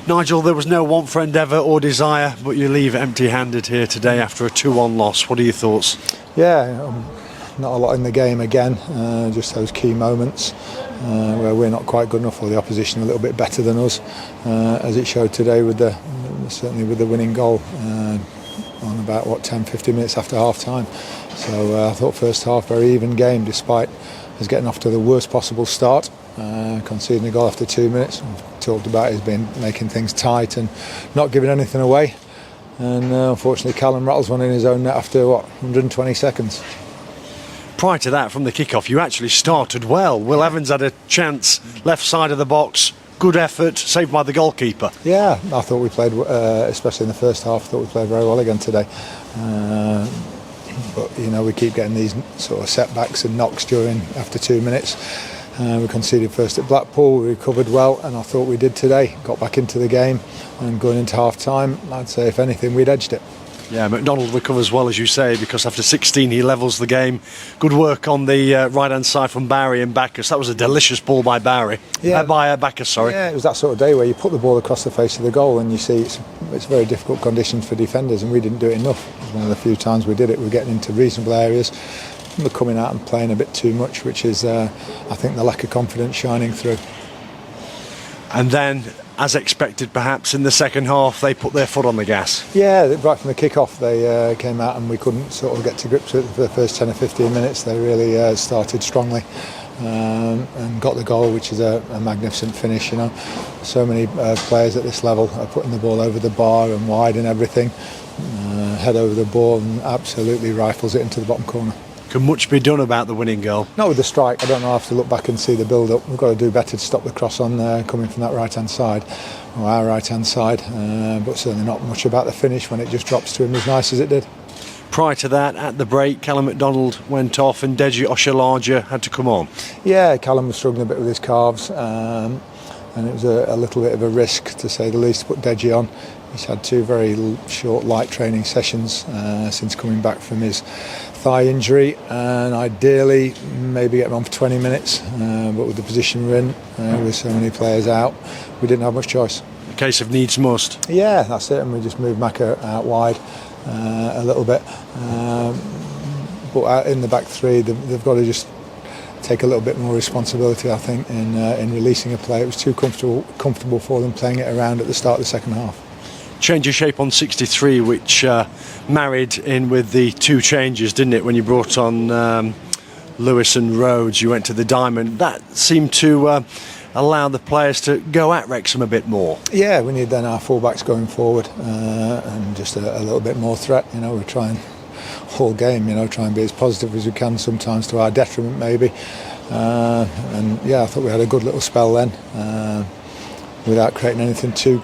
Nigel, there was no want for endeavour or desire, but you leave empty-handed here today after a 2-1 loss. What are your thoughts? Yeah, not a lot in the game again, just those key moments where we're not quite good enough, or the opposition a little bit better than us, as it showed today certainly with the winning goal on about 10-15 minutes after half time. So I thought first half very even game, despite us getting off to the worst possible start, conceding a goal after 2 minutes. We've talked about it as being making things tight and not giving anything away, and unfortunately Callum rattles one in his own net after 120 seconds. Prior to that, from the kick-off, you actually started well. Will Evans had a chance, left side of the box, good effort, saved by the goalkeeper. Yeah, I thought we played, especially in the first half, I thought we played very well again today. But we keep getting these sort of setbacks and knocks after 2 minutes. We conceded first at Blackpool, we recovered well, and I thought we did today. Got back into the game, and going into half time, I'd say if anything we'd edged it. Yeah, McDonald recovers well, as you say, because after 16 he levels the game. Good work on the right-hand side from Barry and Bacchus. That was a delicious ball by Barry. Yeah. By Bacchus, sorry. Yeah, it was that sort of day where you put the ball across the face of the goal and you see it's very difficult conditions for defenders, and we didn't do it enough. It was one of the few times we did it. We're getting into reasonable areas. We're coming out and playing a bit too much, which is, I think, the lack of confidence shining through. And then, as expected perhaps, in the second half they put their foot on the gas. Yeah, right from the kick-off they came out and we couldn't sort of get to grips with it for the first 10 or 15 minutes. They really started strongly and got the goal, which is a magnificent finish. So many players at this level are putting the ball over the bar and wide and everything, head over the ball, and absolutely rifles it into the bottom corner. Can much be done about the winning goal? Not with the strike. I don't know. I have to look back and see the build-up. We've got to do better to stop the cross on coming from that right-hand side, or our right-hand side, but certainly not much about the finish when it just drops to him as nice as it did. Prior to that, at the break, Callum McDonald went off and Deji Oshalaja had to come on. Yeah, Callum was struggling a bit with his calves, and it was a little bit of a risk, to say the least, to put Deji on. He's had 2 very short light training sessions since coming back from his thigh injury, and ideally maybe get him on for 20 minutes, but with the position we're in, with so many players out, we didn't have much choice. A case of needs must. Yeah, that's it, and we just moved Macca out wide a little bit, but out in the back three they've got to just take a little bit more responsibility, I think, in releasing a play. It was too comfortable for them playing it around at the start of the second half. Change of shape on 63, which married in with the 2 changes, didn't it? When you brought on Lewis and Rhodes, you went to the diamond. That seemed to allow the players to go at Wrexham a bit more. Yeah, we need then our fullbacks going forward and just a little bit more threat. We're trying whole game, try and be as positive as we can, sometimes to our detriment maybe. And yeah, I thought we had a good little spell then, without creating anything too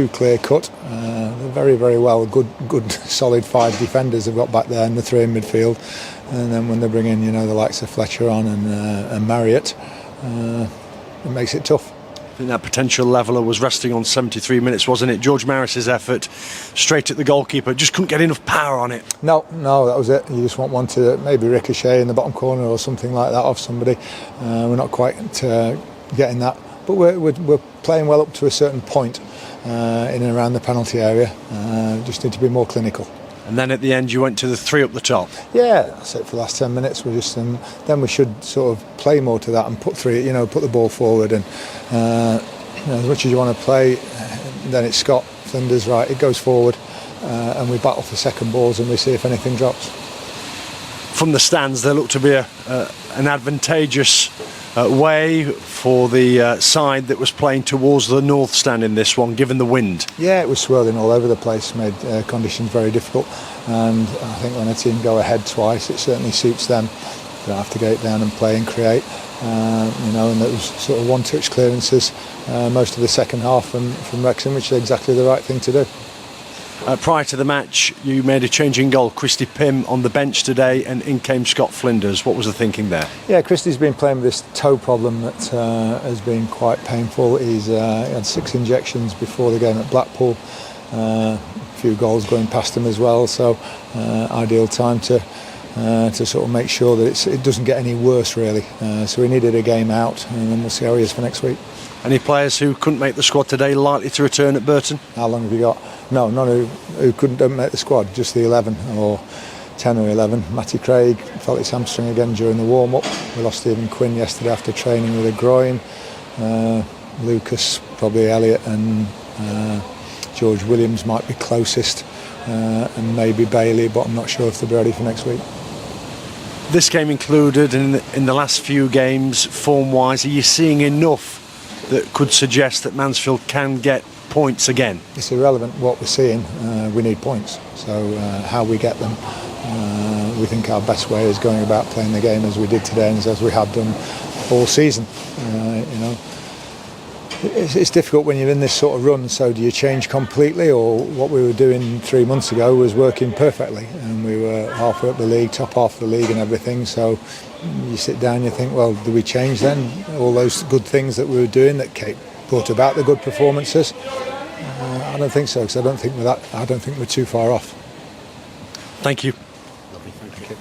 clear cut. They're very, very well, good solid 5 defenders have got back there, and the 3 in midfield. And then when they bring in, the likes of Fletcher on and Marriott, it makes it tough. I think that potential leveller was resting on 73 minutes, wasn't it? George Maris's effort, straight at the goalkeeper, just couldn't get enough power on it. No, that was it. You just want one to maybe ricochet in the bottom corner or something like that off somebody. We're not quite getting that, but we're playing well up to a certain point in and around the penalty area. Just need to be more clinical. And then at the end you went to the 3 up the top. Yeah, that's it for the last 10 minutes. We just then we should sort of play more to that and put the ball forward, and as much as you want to play, then it's Scott Flinders, right, it goes forward, and we battle for second balls and we see if anything drops. From the stands there looked to be an advantageous way for the side that was playing towards the north stand in this one, given the wind. Yeah, it was swirling all over the place, made conditions very difficult, and I think when a team go ahead twice, it certainly suits them. They don't have to get down and play and create, and there was sort of one-touch clearances most of the second half from Wrexham, which is exactly the right thing to do. Prior to the match, you made a change in goal. Christy Pym on the bench today, and in came Scott Flinders. What was the thinking there? Yeah, Christy's been playing with this toe problem that has been quite painful. He had 6 injections before the game at Blackpool. A few goals going past him as well, so ideal time to sort of make sure that it doesn't get any worse, really. So we needed a game out, and then we'll see how he is for next week. Any players who couldn't make the squad today likely to return at Burton? How long have you got? No, none who don't make the squad, just the 11 or 10 or 11. Matty Craig felt his hamstring again during the warm-up. We lost Stephen Quinn yesterday after training with a groin. Lucas, probably Elliott and George Williams might be closest, and maybe Bailey, but I'm not sure if they'll be ready for next week. This game included, in the last few games, form-wise, are you seeing enough that could suggest that Mansfield can get points again? It's irrelevant what we're seeing. We need points. So how we get them, we think our best way is going about playing the game as we did today and as we have done all season. It's difficult when you're in this sort of run. So do you change completely, or what we were doing 3 months ago was working perfectly, and we were halfway up the league, top half of the league and everything. So you sit down and you think, well, do we change then all those good things that we were doing that brought about the good performances? I don't think so, because I don't think we're too far off. Thank you. Lovely, thank you.